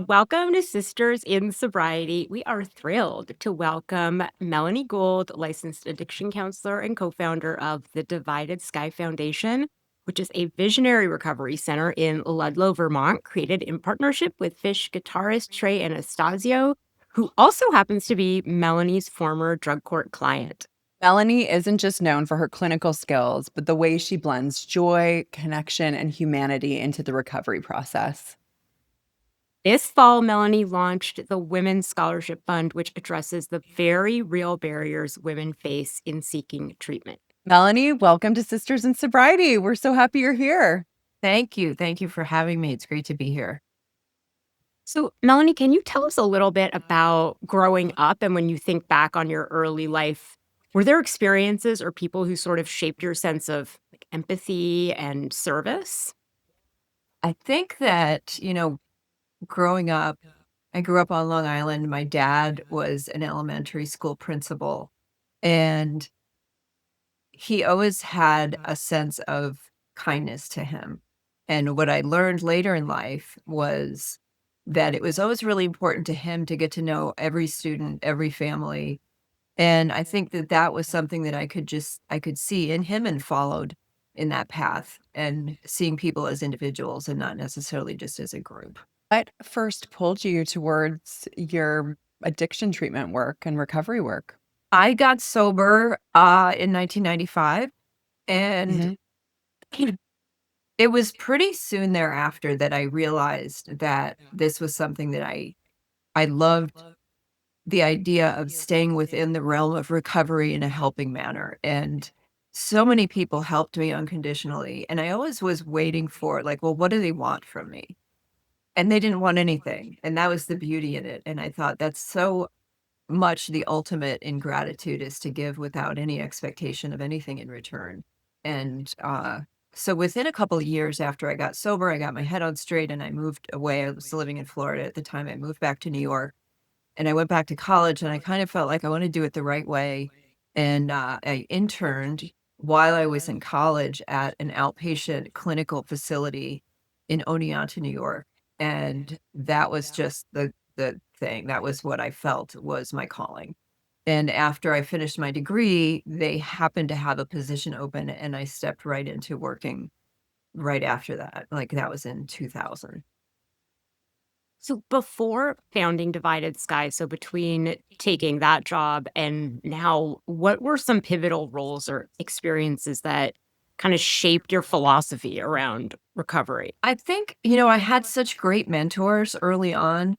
Welcome to Sisters in Sobriety. We are thrilled to welcome Melanie Gulde, licensed addiction counselor and co founder of the Divided Sky Foundation, which is a visionary recovery center in Ludlow, Vermont, created in partnership with Phish guitarist Trey Anastasio, who also happens to be Melanie's former drug court client. Melanie isn't just known for her clinical skills, but the way she blends joy, connection, and humanity into the recovery process. This fall, Melanie launched the Women's Scholarship Fund, which addresses the very real barriers women face in seeking treatment. Melanie, welcome to Sisters in Sobriety. We're so happy you're here. Thank you. Thank you for having me. It's great to be here. So, Melanie, can you tell us a little bit about growing up and when you think back on your early life? Were there experiences or people who sort of shaped your sense of empathy and service? I think that, growing up, I grew up on Long Island. My dad was an elementary school principal, and he always had a sense of kindness to him. And what I learned later in life was that it was always really important to him to get to know every student, every family. And I think that that was something that I could see in him and followed in that path and seeing people as individuals and not necessarily just as a group. What first pulled you towards your addiction treatment work and recovery work? I got sober in 1995, and it was pretty soon thereafter that I realized that this was something that I loved, the idea of staying within the realm of recovery in a helping manner. And so many people helped me unconditionally. And I always was waiting for, like, well, what do they want from me? And they didn't want anything. And that was the beauty in it. And I thought that's so much the ultimate in gratitude, is to give without any expectation of anything in return. And so within a couple of years after I got sober, I got my head on straight and I moved away. I was living in Florida at the time. I moved back to New York. And I went back to college, and I kind of felt like I want to do it the right way. And I interned while I was in college at an outpatient clinical facility in Oneonta, New York. And that was just the thing. That was what I felt was my calling. And after I finished my degree, they happened to have a position open, and I stepped right into working right after that. Like, that was in 2000. So before founding Divided Sky, so between taking that job and now, what were some pivotal roles or experiences that kind of shaped your philosophy around recovery? I think, I had such great mentors early on,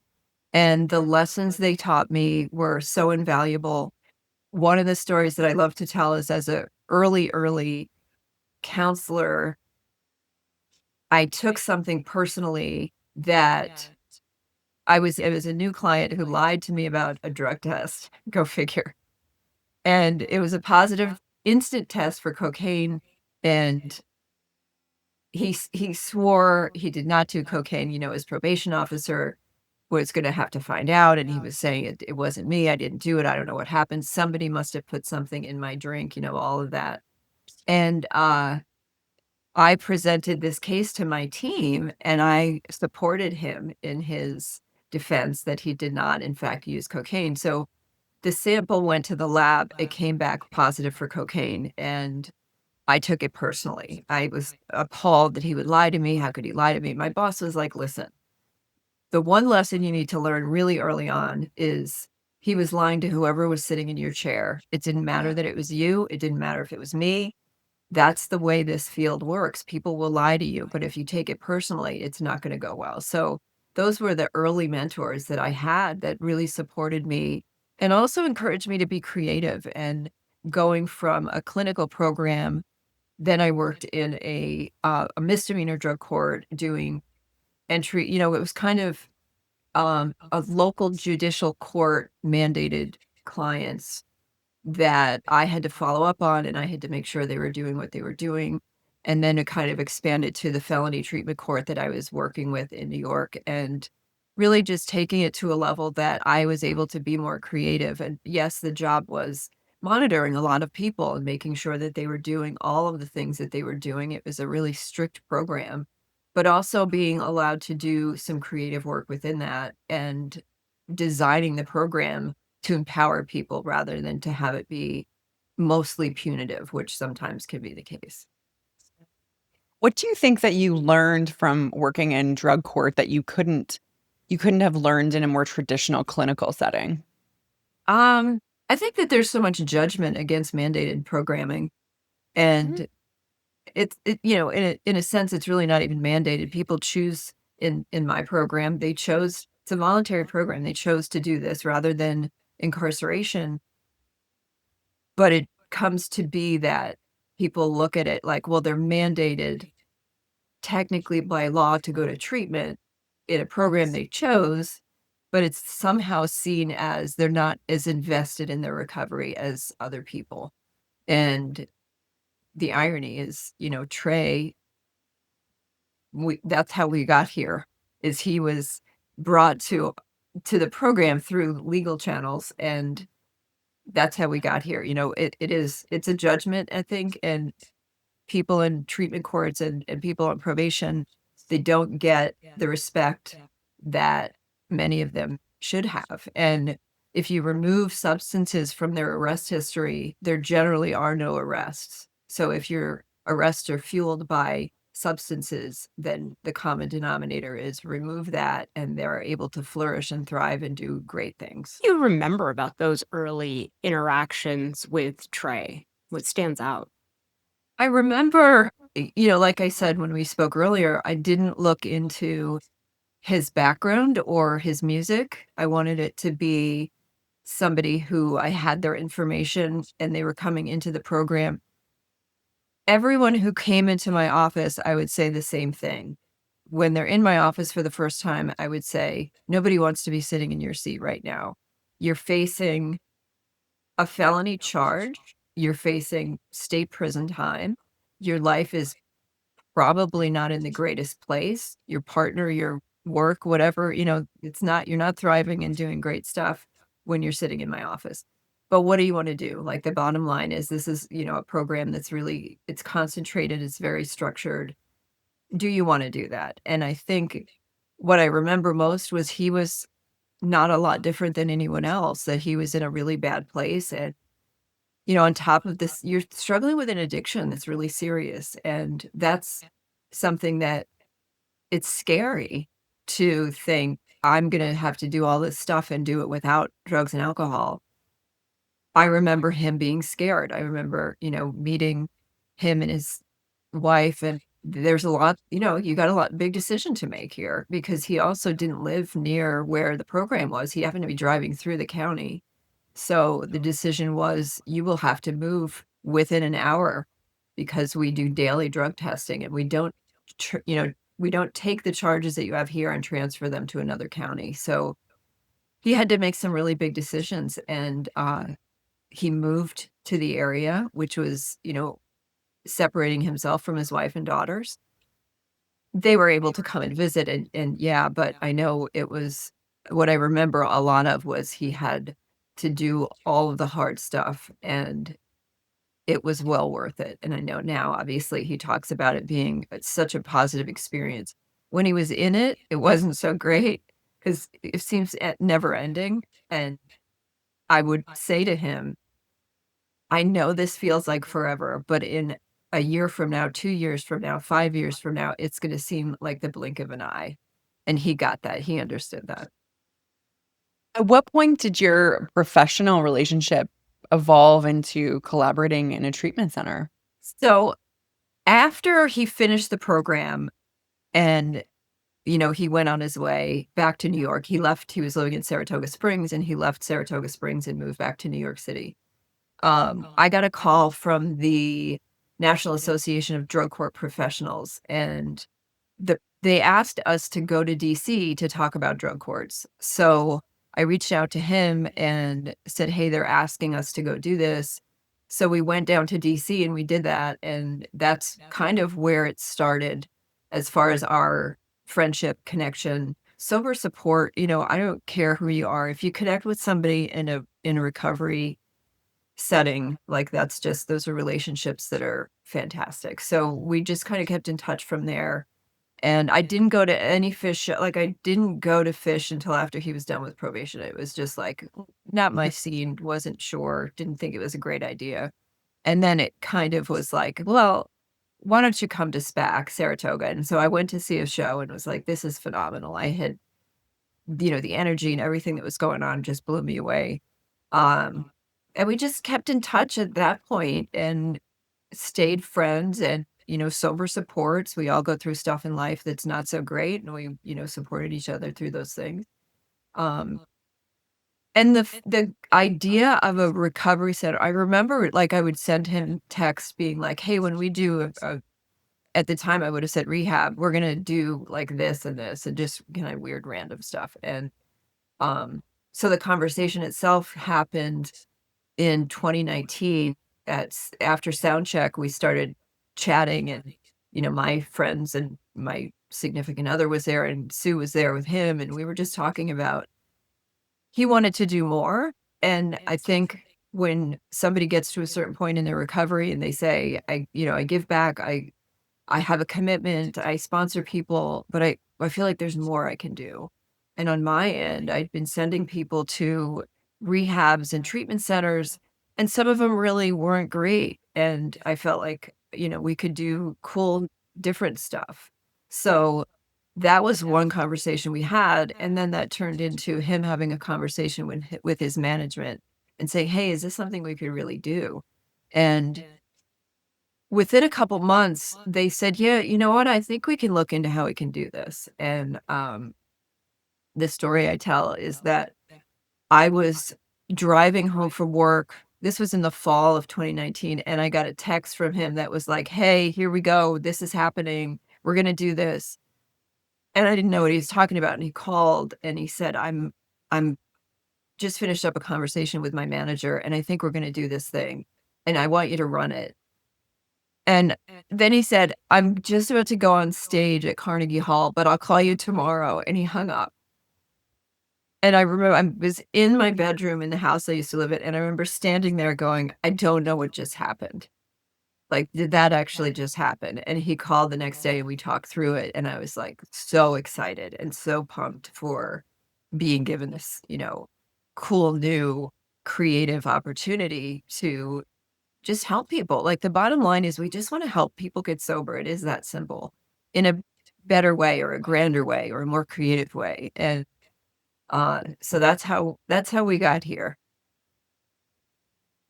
and the lessons they taught me were so invaluable. One of the stories that I love to tell is, as a early counselor, I took something personally that it was a new client who lied to me about a drug test. Go figure. And it was a positive instant test for cocaine, and he swore he did not do cocaine. His probation officer was gonna have to find out, and he was saying, "It wasn't me, I didn't do it, I don't know what happened. Somebody must have put something in my drink," all of that. And, I presented this case to my team, and I supported him in his defense that he did not, in fact, use cocaine. So the sample went to the lab, it came back positive for cocaine, and I took it personally. I was appalled that he would lie to me. How could he lie to me? My boss was like, "Listen, the one lesson you need to learn really early on is he was lying to whoever was sitting in your chair. It didn't matter that it was you. It didn't matter if it was me. That's the way this field works. People will lie to you, but if you take it personally, it's not going to go well." So those were the early mentors that I had that really supported me and also encouraged me to be creative. And going from a clinical program, then I worked in a misdemeanor drug court doing entry. It was kind of a local judicial court mandated clients that I had to follow up on, and I had to make sure they were doing what they were doing. And then it kind of expanded to the felony treatment court that I was working with in New York, and really just taking it to a level that I was able to be more creative. And yes, the job was monitoring a lot of people and making sure that they were doing all of the things that they were doing. It was a really strict program. but also being allowed to do some creative work within that and designing the program to empower people rather than to have it be mostly punitive, which sometimes can be the case. What do you think that you learned from working in drug court that you couldn't have learned in a more traditional clinical setting? I think that there's so much judgment against mandated programming, and in a sense, it's really not even mandated. People choose in my program, they chose it's a voluntary program. They chose to do this rather than incarceration, but it comes to be that people look at it like, well, they're mandated technically by law to go to treatment in a program they chose, but it's somehow seen as they're not as invested in their recovery as other people. And the irony is, Trey, that's how we got here, is he was brought to the program through legal channels, and that's how we got here. It's a judgment, I think, and people in treatment courts and people on probation, they don't get the respect that many of them should have. And if you remove substances from their arrest history, there generally are no arrests. So if your arrests are fueled by substances, then the common denominator is remove that and they're able to flourish and thrive and do great things. You remember about those early interactions with Trey? What stands out? I remember, like I said when we spoke earlier, I didn't look into his background or his music. I wanted it to be somebody who I had their information and they were coming into the program. Everyone who came into my office, I would say the same thing. When they're in my office for the first time, I would say, nobody wants to be sitting in your seat right now. You're facing a felony charge. You're facing state prison time. Your life is probably not in the greatest place. Your partner, your work, whatever, you're not thriving and doing great stuff when you're sitting in my office. But what do you want to do? Like the bottom line is this is, a program that's really, it's concentrated, it's very structured. Do you want to do that? And I think what I remember most was he was not a lot different than anyone else, that he was in a really bad place. And, on top of this, you're struggling with an addiction that's really serious. And that's something that it's scary to think I'm going to have to do all this stuff and do it without drugs and alcohol. I remember him being scared. I remember, meeting him and his wife, and there's a lot, you got a lot big decision to make here because he also didn't live near where the program was. He happened to be driving through the county. So the decision was you will have to move within an hour because we do daily drug testing and we don't, we don't take the charges that you have here and transfer them to another county. So he had to make some really big decisions, and he moved to the area, which was, separating himself from his wife and daughters. They were able to come and visit and yeah, but I know it was what I remember a lot of was he had to do all of the hard stuff, and it was well worth it. And I know now, obviously, he talks about it being such a positive experience. When he was in it, it wasn't so great because it seems never ending. And I would say to him, I know this feels like forever, but in a year from now, 2 years from now, 5 years from now, it's gonna seem like the blink of an eye. And he got that, he understood that. At what point did your professional relationship evolve into collaborating in a treatment center? So, after he finished the program and, he went on his way back to New York, he was living in Saratoga Springs, and he left Saratoga Springs and moved back to New York City. I got a call from the National Association of Drug Court Professionals, and they asked us to go to DC to talk about drug courts. So I reached out to him and said, "Hey, they're asking us to go do this." So we went down to DC and we did that, and that's kind of where it started as far as our friendship connection. Sober support, I don't care who you are. If you connect with somebody in a recovery setting, like those are relationships that are fantastic. So we just kind of kept in touch from there. And I didn't go to any Phish like, I didn't go to Phish until after he was done with probation. It was just, like, not my scene, wasn't sure, didn't think it was a great idea. And then it kind of was like, "Well, why don't you come to SPAC, Saratoga?" And so I went to see a show and was like, "This is phenomenal." I had the energy and everything that was going on just blew me away. Um, and we just kept in touch at that point and stayed friends and, sober supports. We all go through stuff in life that's not so great, and we, supported each other through those things. Um, and the idea of a recovery center, I remember, like, I would send him texts being like, "Hey, when we do a" at the time, I would have said rehab, "We're gonna do, like, this and this," and just kinda weird random stuff, and, um, so the conversation itself happened in 2019 after sound check. We started chatting, and, my friends and my significant other was there, and Sue was there with him, and we were just talking about he wanted to do more, and I think when somebody gets to a certain point in their recovery and they say, I give back, I have a commitment, I sponsor people, but I feel like there's more I can do." And on my end, I'd been sending people to rehabs and treatment centers, and some of them really weren't great, and I felt like, we could do cool, different stuff. So, that was one conversation we had, and then that turned into him having a conversation with his management and saying, "Hey, is this something we could really do?" And within a couple months, they said, "Yeah, you know what? I think we can look into how we can do this." And, the story I tell is that I was driving home from work. This was in the fall of 2019, and I got a text from him that was like, "Hey, here we go. This is happening. We're gonna do this." And I didn't know what he was talking about, and he called and he said, I'm just finished up a conversation with my manager, and I think we're gonna do this thing, and I want you to run it." And then he said, "I'm just about to go on stage at Carnegie Hall, but I'll call you tomorrow," and he hung up. And I remember I was in my bedroom in the house I used to live in, and I remember standing there going, "I don't know what just happened. Like, did that actually just happen?" And he called the next day and we talked through it, and I was, like, so excited and so pumped for being given this, cool new creative opportunity to just help people. Like, the bottom line is we just wanna help people get sober. It is that simple, in a better way or a grander way or a more creative way, and, so that's how we got here.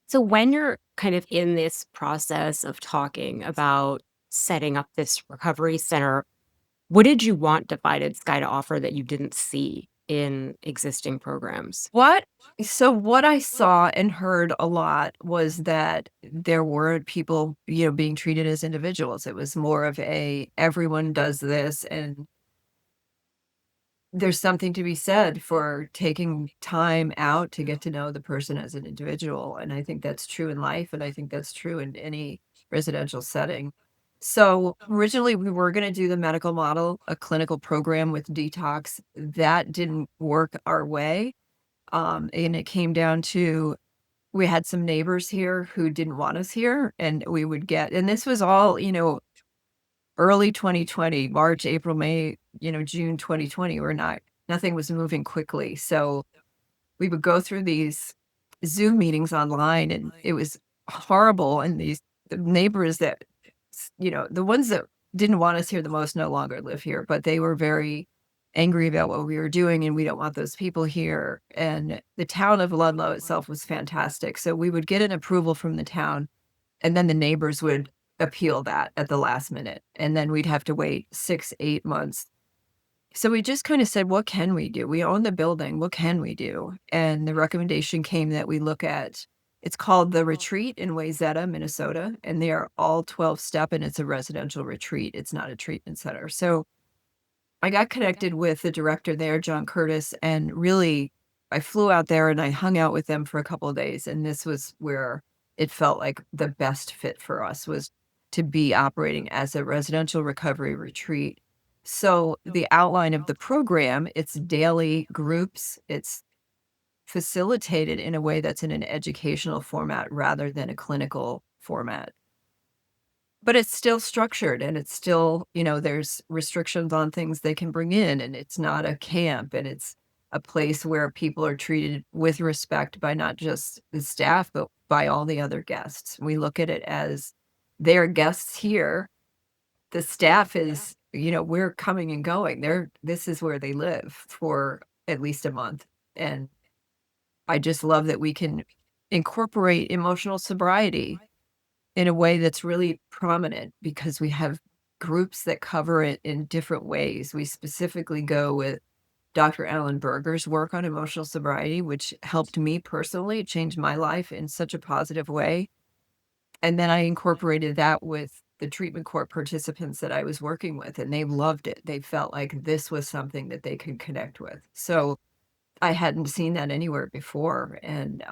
So when you're kind of in this process of talking about setting up this recovery center, what did you want Divided Sky to offer that you didn't see in existing programs? What I saw and heard a lot was that there weren't people, being treated as individuals. It was more of everyone does this, and there's something to be said for taking time out to get to know the person as an individual, and I think that's true in life, and I think that's true in any residential setting. So, originally, we were gonna do the medical model, a clinical program with detox. That didn't work our way, and it came down to we had some neighbors here who didn't want us here, and we would get and this was all, early 2020, March, April, May, June 2020, nothing was moving quickly. So we would go through these Zoom meetings online, and it was horrible. And the neighbors that, the ones that didn't want us here the most no longer live here, but they were very angry about what we were doing, and we don't want those people here. And the town of Ludlow itself was fantastic. So we would get an approval from the town, and then the neighbors would appeal that at the last minute, and then we'd have to wait 6, 8 months. So we just kinda said, "What can we do? We own the building, what can we do?" And the recommendation came that we look at it's called The Retreat in Wayzata, Minnesota, and they are all 12-step, and it's a residential retreat, it's not a treatment center. So I got connected with the director there, John Curtis, and really, I flew out there and I hung out with them for a couple of days, and this was where it felt like the best fit for us was to be operating as a residential recovery retreat. So the outline of the program, it's daily groups, it's facilitated in a way that's in an educational format rather than a clinical format. But it's still structured, and it's still, there's restrictions on things they can bring in, and it's not a camp, and it's a place where people are treated with respect by not just the staff, but by all the other guests. We look at it as they're guests here. The staff is, we're coming and going. This is where they live for at least a month. And I just love that we can incorporate emotional sobriety in a way that's really prominent because we have groups that cover it in different ways. We specifically go with Dr. Alan Berger's work on emotional sobriety, which helped me personally change my life in such a positive way. And then I incorporated that with the treatment court participants that I was working with, and they loved it. They felt like this was something that they could connect with. So I hadn't seen that anywhere before. And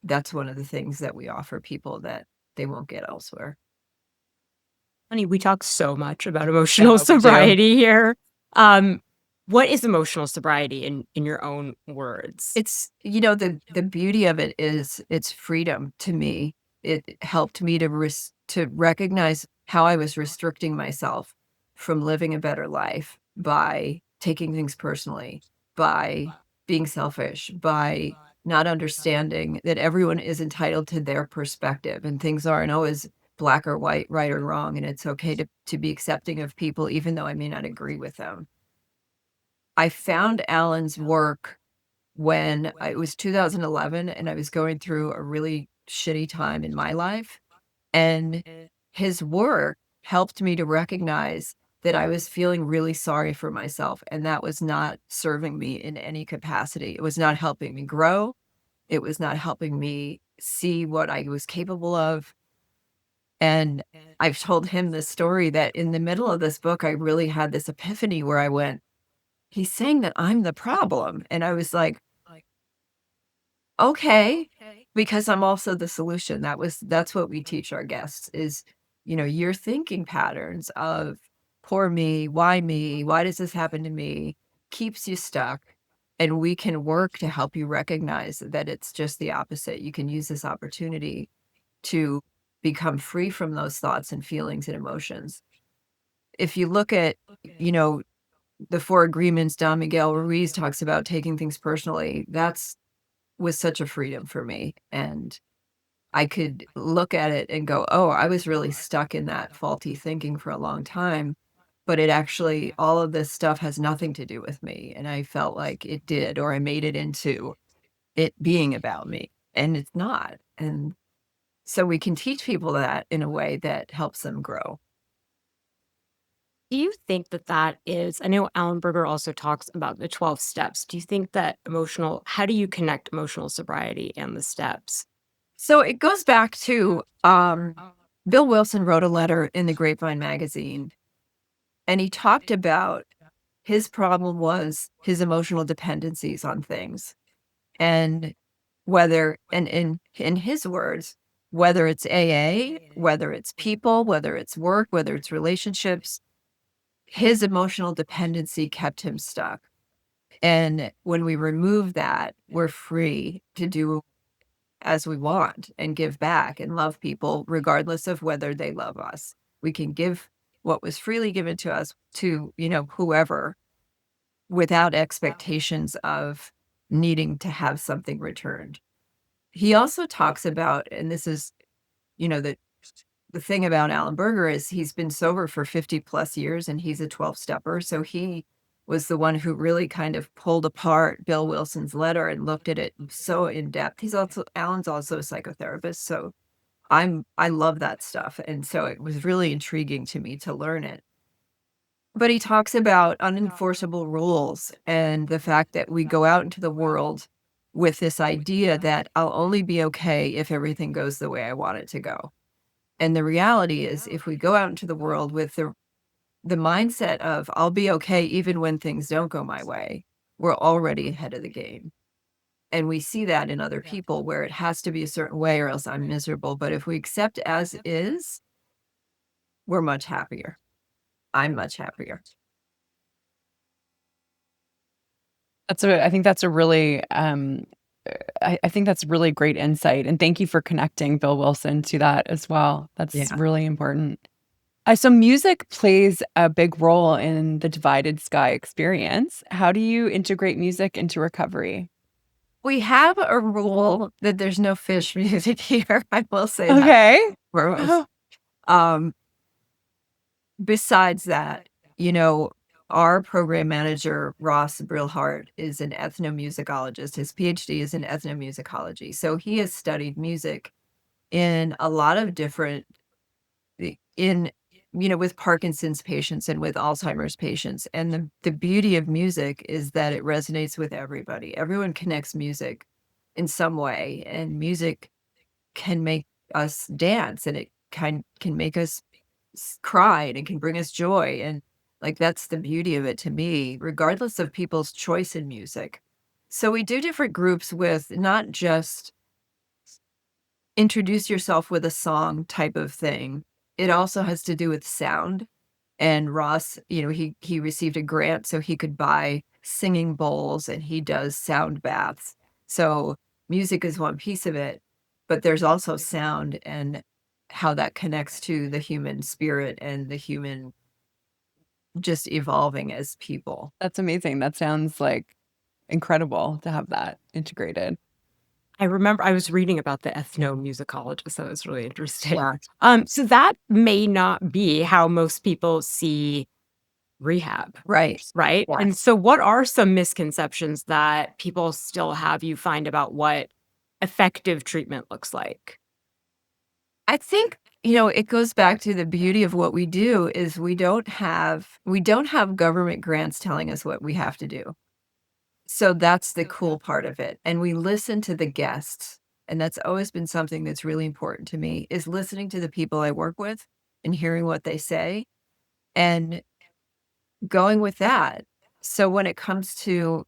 that's one of the things that we offer people that they won't get elsewhere. Honey, we talk so much about emotional we do. sobriety here. What is emotional sobriety in your own words? It's, the beauty of it is it's freedom to me. It helped me to recognize how I was restricting myself from living a better life by taking things personally, by being selfish, by not understanding that everyone is entitled to their perspective and things aren't always black or white, right or wrong, and it's okay to be accepting of people even though I may not agree with them. I found Alan's work when it was 2011 and I was going through a really shitty time in my life. And his work helped me to recognize that I was feeling really sorry for myself. And that was not serving me in any capacity. It was not helping me grow. It was not helping me see what I was capable of. And I've told him this story that in the middle of this book, I really had this epiphany where I went, he's saying that I'm the problem. And I was like, okay, because I'm also the solution. That's what we teach our guests is, your thinking patterns of poor me, why does this happen to me, keeps you stuck. And we can work to help you recognize that it's just the opposite. You can use this opportunity to become free from those thoughts and feelings and emotions. If you look at, the 4 agreements, Don Miguel Ruiz talks about taking things personally. Was such a freedom for me. And I could look at it and go, oh, I was really stuck in that faulty thinking for a long time. But it actually, all of this stuff has nothing to do with me. And I felt like it did, or I made it into it being about me. And it's not. And so we can teach people that in a way that helps them grow. Do you think that is, I know Alan Berger also talks about the 12 steps. Do you think that how do you connect emotional sobriety and the steps? So it goes back to Bill Wilson wrote a letter in the Grapevine magazine, and he talked about his problem was his emotional dependencies on things. And in his words, whether it's AA, whether it's people, whether it's work, whether it's relationships, his emotional dependency kept him stuck. And when we remove that, we're free to do as we want and give back and love people, regardless of whether they love us. We can give what was freely given to us to, whoever, without expectations of needing to have something returned. He also talks about, and this is, the thing about Alan Berger is he's been sober for 50 plus years and he's a 12-stepper. So he was the one who really kind of pulled apart Bill Wilson's letter and looked at it so in depth. Alan's also a psychotherapist. So I love that stuff. And so it was really intriguing to me to learn it. But he talks about unenforceable rules and the fact that we go out into the world with this idea that I'll only be okay if everything goes the way I want it to go. And the reality is, if we go out into the world with the mindset of I'll be okay even when things don't go my way, we're already ahead of the game. And we see that in other people where it has to be a certain way or else I'm miserable. But if we accept as is, we're much happier. I'm much happier. I think that's a really I think that's really great insight. And thank you for connecting Bill Wilson to that as well. That's really important. So music plays a big role in the Divided Sky experience. How do you integrate music into recovery? We have a rule that there's no Phish music here. I will say that Okay. foremost. Um, Besides that, you know, our program manager, Ross Brillhart, is an ethnomusicologist. His PhD is in ethnomusicology. So he has studied music in a lot of different in with Parkinson's patients and with Alzheimer's patients. And the beauty of music is that it resonates with everybody. Everyone connects music in some way, and music can make us dance, and it can make us cry, and it can bring us joy. And like, that's the beauty of it to me, regardless of people's choice in music. So we do different groups with not just introduce yourself with a song type of thing. It also has to do with sound. And Ross, he received a grant so he could buy singing bowls, and he does sound baths. So music is one piece of it, but there's also sound and how that connects to the human spirit and the human just evolving as people. That's amazing. That sounds like incredible to have that integrated. I remember I was reading about the ethnomusicologist. That was really interesting. Yeah. So that may not be how most people see rehab, Right. right? Yeah. And so what are some misconceptions that people still have you find about what effective treatment looks like? I think, it goes back to the beauty of what we do is we don't have government grants telling us what we have to do. So that's the cool part of it. And we listen to the guests. And that's always been something that's really important to me is listening to the people I work with and hearing what they say and going with that. So when it comes to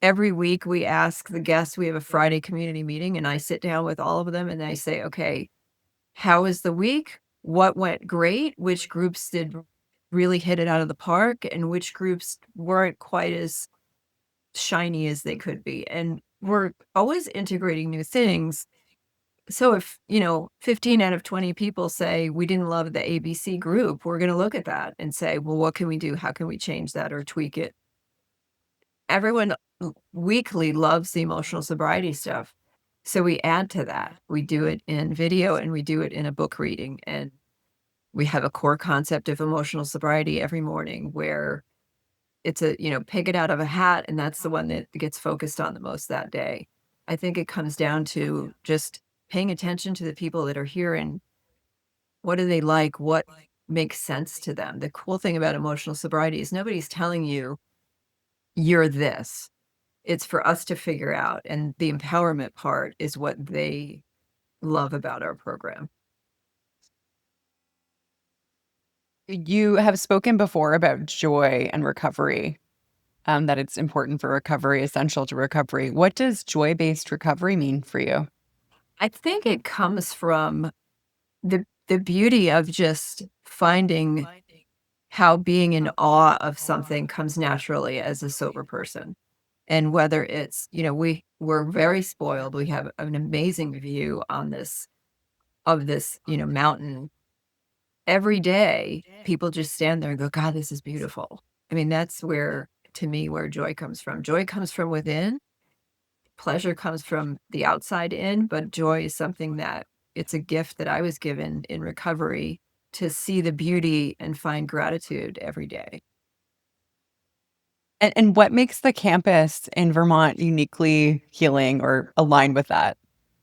every week, we ask the guests, we have a Friday community meeting, and I sit down with all of them and I say, okay, how was the week? What went great? Which groups did really hit it out of the park? And which groups weren't quite as shiny as they could be? And we're always integrating new things. So if, 15 out of 20 people say we didn't love the ABC group, we're going to look at that and say, well, what can we do? How can we change that or tweak it? Everyone weekly loves the emotional sobriety stuff. So we add to that. We do it in video and we do it in a book reading. And we have a core concept of emotional sobriety every morning where it's pick it out of a hat, and that's the one that gets focused on the most that day. I think it comes down to just paying attention to the people that are here and what do they like? What makes sense to them? The cool thing about emotional sobriety is nobody's telling you you're this. It's for us to figure out, and the empowerment part is what they love about our program. You have spoken before about joy and recovery, that it's important for recovery, essential to recovery. What does joy-based recovery mean for you? I think it comes from the beauty of just finding how being in awe of something comes naturally as a sober person. And whether it's, we're very spoiled. We have an amazing view on this of this, mountain. Every day, people just stand there and go, God, this is beautiful. I mean, that's where, to me, where joy comes from. Joy comes from within. Pleasure comes from the outside in, but joy is something that it's a gift that I was given in recovery to see the beauty and find gratitude every day. And what makes the campus in Vermont uniquely healing or aligned with that?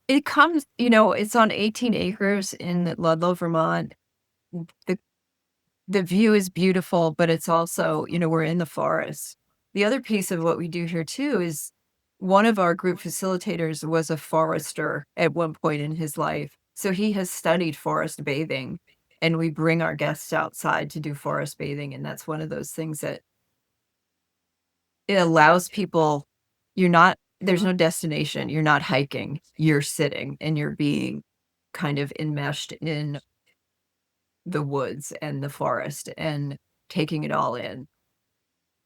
It comes, it's on 18 acres in Ludlow, Vermont. The the view is beautiful, but it's also, we're in the forest. The other piece of what we do here too is one of our group facilitators was a forester at one point in his life. So he has studied forest bathing, and we bring our guests outside to do forest bathing. And that's one of those things that it allows people, there's no destination. You're not hiking, you're sitting and you're being kind of enmeshed in the woods and the forest and taking it all in.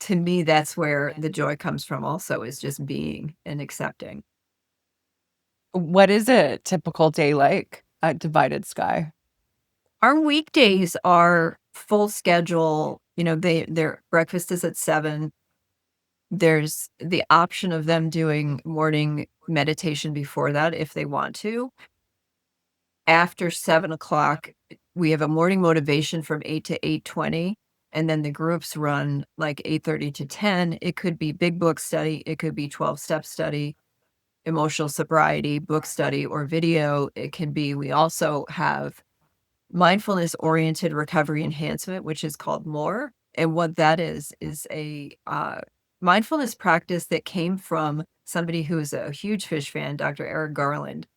To me, that's where the joy comes from also, is just being and accepting. What is a typical day like at Divided Sky? Our weekdays are full schedule. Their breakfast is at 7. There's the option of them doing morning meditation before that if they want to. After 7 o'clock, we have a morning motivation from 8 to 8:20, and then the groups run like 8:30 to 10. It could be big book study, it could be 12-step study, emotional sobriety, book study, or video. It can be we also have mindfulness-oriented recovery enhancement, which is called MORE, and what that is a, mindfulness practice that came from somebody who is a huge Phish fan, Dr. Eric Garland,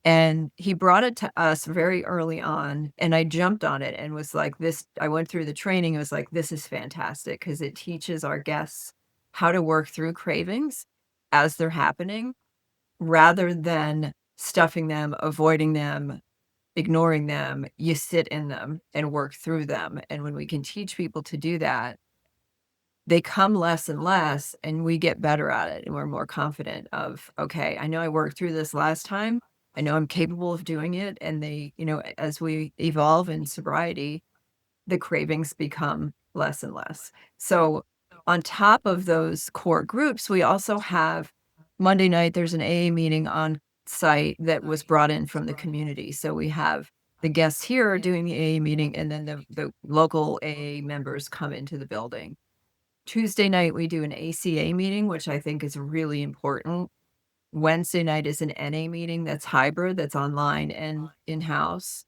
and he brought it to us very early on, and I jumped on it and was like, "This." I went through the training, I was like, "This is fantastic because it teaches our guests how to work through cravings as they're happening, rather than stuffing them, avoiding them, ignoring them. You sit in them and work through them, and when we can teach people to do that, they come less and less, and we get better at it, and we're more confident of, "Okay, I know I worked through this last time. I know I'm capable of doing it," and as we evolve in sobriety, the cravings become less and less. So, on top of those core groups, we also have Monday night, there's an AA meeting on site that was brought in from the community. So we have the guests here doing the AA meeting, and then the local AA members come into the building. Tuesday night, we do an ACA meeting, which I think is really important. Wednesday night is an NA meeting that's hybrid, that's online and in-house.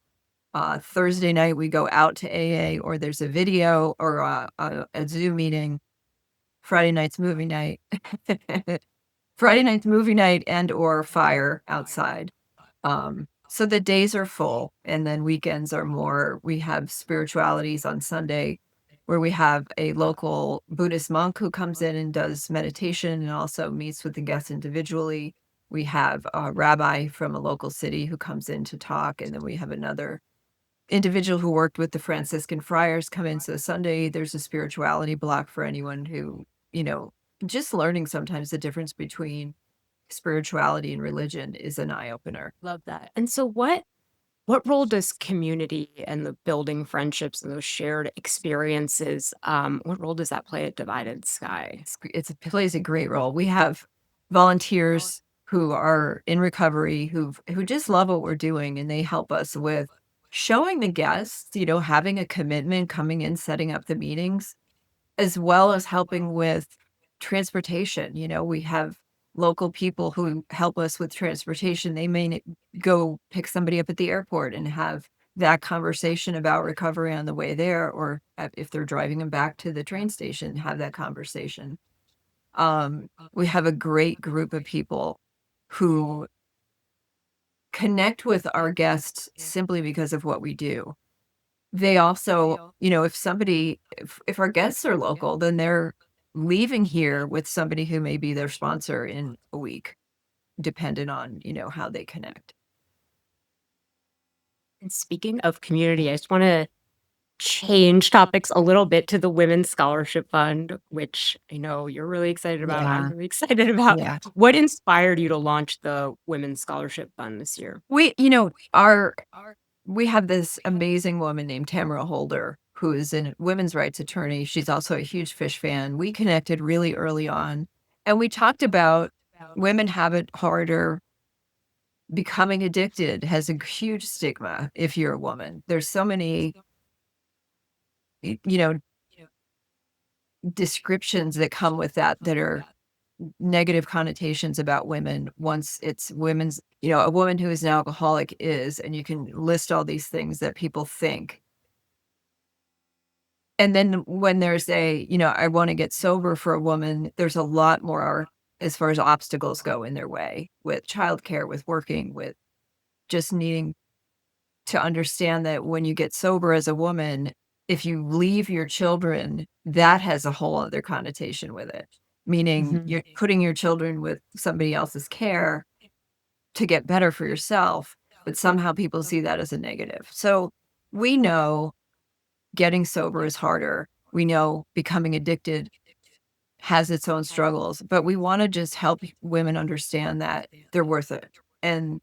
Thursday night, we go out to AA, or there's a video or a Zoom meeting. Friday night's movie night. Friday night's movie night and or fire outside. So the days are full, and then weekends are more. We have spiritualities on Sunday, where we have a local Buddhist monk who comes in and does meditation and also meets with the guests individually. We have a rabbi from a local city who comes in to talk, and then we have another individual who worked with the Franciscan friars come in. So Sunday, there's a spirituality block for anyone who, just learning sometimes the difference between spirituality and religion is an eye opener. Love that. And so what role does community and the building friendships and those shared experiences, what role does that play at Divided Sky? It plays a great role. We have volunteers who are in recovery who just love what we're doing, and they help us with showing the guests, having a commitment, coming in, setting up the meetings, as well as helping with transportation. We have local people who help us with transportation. They may go pick somebody up at the airport and have that conversation about recovery on the way there, or if they're driving them back to the train station, have that conversation. We have a great group of people who connect with our guests simply because of what we do. They also, if our guests are local, then they're leaving here with somebody who may be their sponsor in a week, dependent on, how they connect. And speaking of community, I just want to change topics a little bit to the Women's Scholarship Fund, which I know you're really excited about. I'm Yeah. really excited about. Yeah. What inspired you to launch the Women's Scholarship Fund this year? We have this amazing woman named Tamara Holder, who is a women's rights attorney. She's also a huge Phish fan. We connected really early on, and we talked about women have it harder. Becoming addicted has a huge stigma if you're a woman. There's so many, you know, descriptions that come with that are negative connotations about women. Once it's women's, a woman who is an alcoholic is, and you can list all these things that people think. And then when there's I want to get sober for a woman, there's a lot more as far as obstacles go in their way with childcare, with working, with just needing to understand that when you get sober as a woman, if you leave your children, that has a whole other connotation with it. Meaning you're putting your children with somebody else's care to get better for yourself, but somehow people see that as a negative. So we know getting sober is harder. We know becoming addicted has its own struggles, but we want to just help women understand that they're worth it. And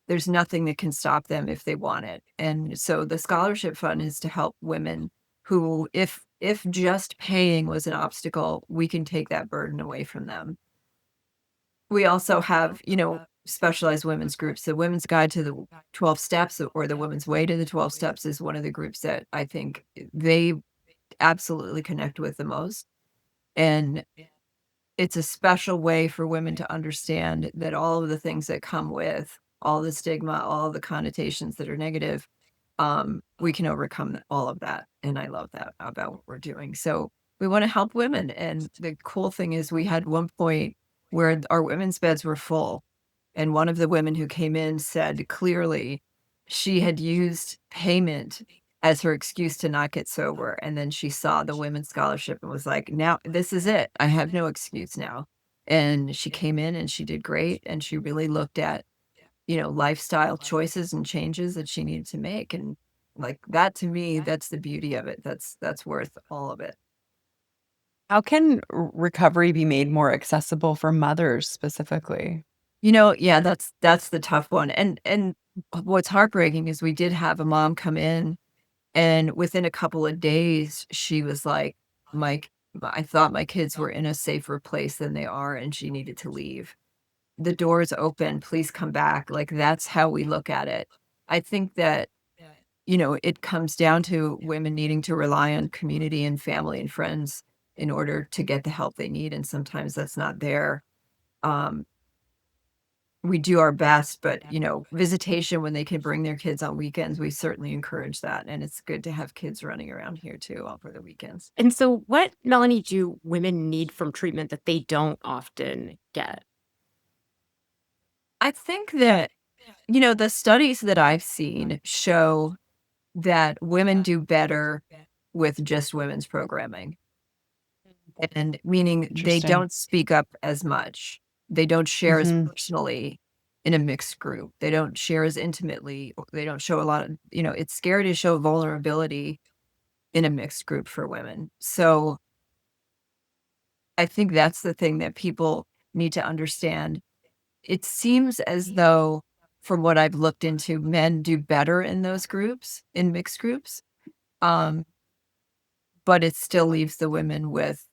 there's nothing that can stop them if they want it. And so the scholarship fund is to help women who, if just paying was an obstacle, we can take that burden away from them. We also have, specialized women's groups. The Women's Guide to the 12 Steps or the Women's Way to the 12 Steps is one of the groups that I think they absolutely connect with the most. And it's a special way for women to understand that all of the things that come with all the stigma, all the connotations that are negative, we can overcome all of that. And I love that about what we're doing. So we want to help women. And the cool thing is we had one point where our women's beds were full. And one of the women who came in said clearly she had used payment as her excuse to not get sober. And then she saw the women's scholarship and was like, now this is it. I have no excuse now. And she came in and she did great. And she really looked at, lifestyle choices and changes that she needed to make. And like that to me, that's the beauty of it. That's worth all of it. How can recovery be made more accessible for mothers specifically? Yeah, that's the tough one. And what's heartbreaking is we did have a mom come in, and within a couple of days, she was like, Mike, I thought my kids were in a safer place than they are, and she needed to leave. The door's open, please come back. Like, that's how we look at it. I think that, it comes down to women needing to rely on community and family and friends in order to get the help they need, and sometimes that's not there. Um, we do our best, but, visitation when they can bring their kids on weekends, we certainly encourage that, and it's good to have kids running around here too over the weekends. And so, what, Melanie, do women need from treatment that they don't often get? I think that, the studies that I've seen show that women do better with just women's programming, and meaning they Interesting. don't speak up as much. They don't share as Mhm. personally in a mixed group. They don't share as intimately. They don't show a lot of, it's scary to show vulnerability in a mixed group for women. So I think that's the thing that people need to understand. It seems as though, from what I've looked into, men do better in those groups, in mixed groups. Um, but it still leaves the women with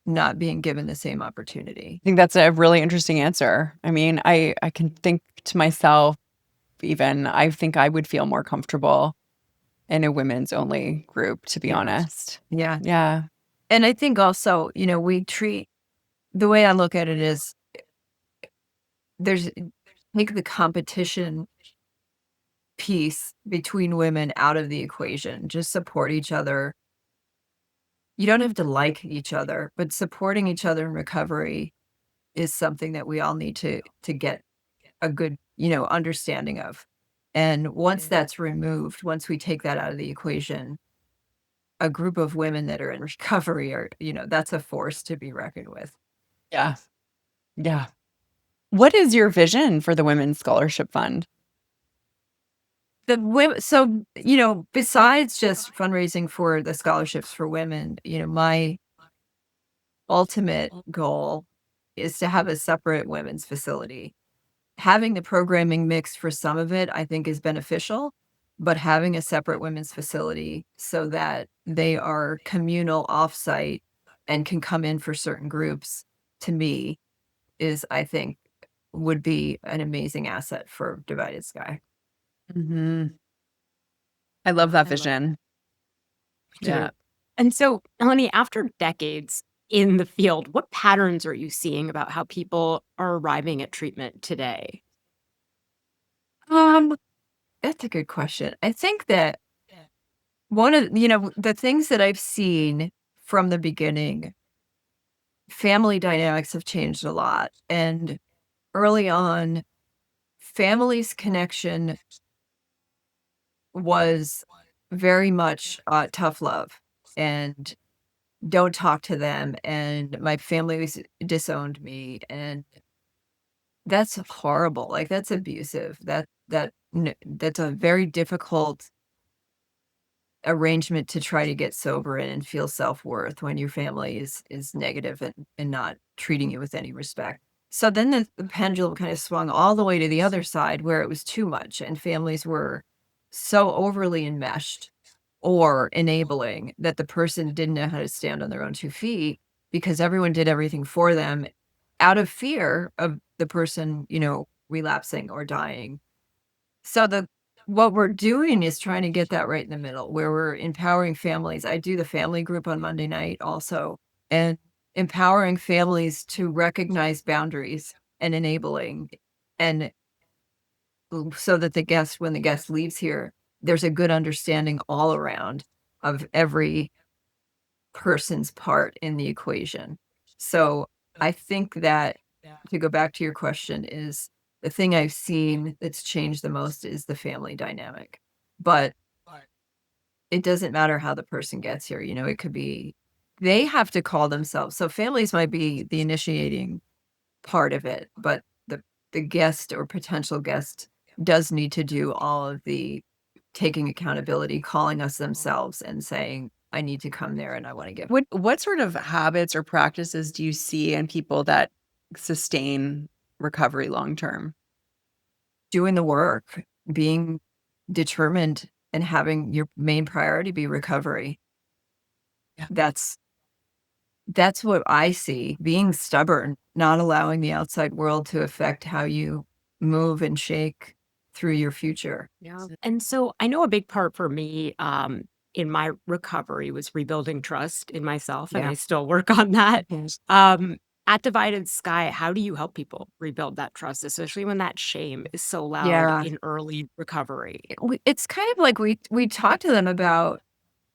not being given the same opportunity. I think that's a really interesting answer. I mean, I can think to myself, even, I think I would feel more comfortable in a women's only group, to be Yeah. honest. Yeah. Yeah. And I think also, we treat the way I look at it is there's take the competition piece between women out of the equation. Just support each other. You don't have to like each other, but supporting each other in recovery is something that we all need to get a good, understanding of. And once that's removed, once we take that out of the equation, a group of women that are in recovery are, that's a force to be reckoned with. Yeah. Yeah. What is your vision for the Women's Scholarship Fund? The women, so, besides just fundraising for the scholarships for women, my ultimate goal is to have a separate women's facility. Having the programming mixed for some of it, I think is beneficial, but having a separate women's facility so that they are communal offsite and can come in for certain groups, to me, is, I think, would be an amazing asset for Divided Sky. Mhm. I love that vision. Yeah. And so, Melanie, after decades in the field, what patterns are you seeing about how people are arriving at treatment today? Um, that's a good question. I think that one of, the things that I've seen from the beginning, family dynamics have changed a lot. And early on, family's connection was very much tough love and don't talk to them. And my family disowned me. And that's horrible. Like, that's abusive. That's a very difficult arrangement to try to get sober in and feel self-worth when your family is negative and not treating you with any respect. So then the pendulum kind of swung all the way to the other side where it was too much and families were so overly enmeshed or enabling that the person didn't know how to stand on their own 2 feet because everyone did everything for them out of fear of the person, relapsing or dying. So what we're doing is trying to get that right in the middle where we're empowering families. I do the family group on Monday night also, and empowering families to recognize boundaries and enabling, and so that when the guest leaves here, there's a good understanding all around of every person's part in the equation. So I think that, to go back to your question, is the thing I've seen that's changed the most is the family dynamic. But it doesn't matter how the person gets here. It could be they have to call themselves. So families might be the initiating part of it, but the guest or potential guest does need to do all of the taking accountability, calling us themselves and saying, I need to come there and I want to get What sort of habits or practices do you see in people that sustain recovery long term? doing the work, being determined and having your main priority be recovery. Yeah. That's what I see. Being stubborn, not allowing the outside world to affect how you move and shake through your future. Yeah. And so I know a big part for me in my recovery was rebuilding trust in myself, and Yeah. I still work on that. Mhm. At Divided Sky, how do you help people rebuild that trust, especially when that shame is so loud Yeah. in early recovery? It's kind of like we talk to them about,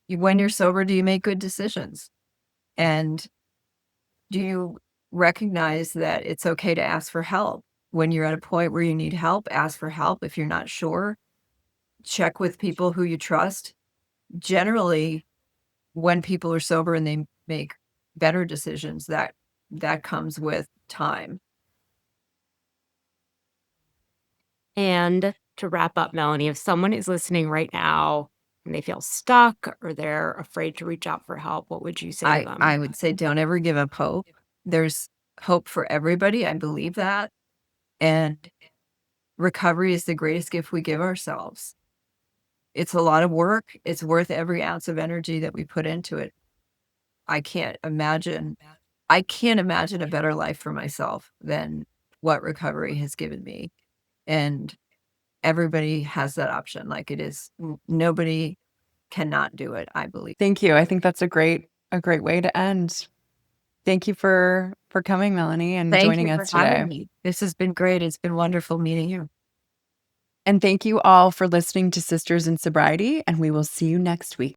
when you're sober, do you make good decisions? And do you recognize that it's okay to ask for help? When you're at a point where you need help, ask for help. If you're not sure, check with people who you trust. Generally, when people are sober and they make better decisions, that comes with time. And to wrap up, Melanie, if someone is listening right now and they feel stuck or they're afraid to reach out for help, what would you say to I them? would say don't ever give up hope. There's hope for everybody. I believe that. And recovery is the greatest gift we give ourselves. It's a lot of work. It's worth every ounce of energy that we put into it. I can't imagine I can't imagine a better life for myself than what recovery has given me. And everybody has that option. Like, it is nobody cannot do it, I believe. Thank you. I think that's a great way to end. Thank you for coming, Melanie, and Thank joining you for us having today. me. This has been great. It's been wonderful meeting you. And thank you all for listening to Sisters in Sobriety, and we will see you next week.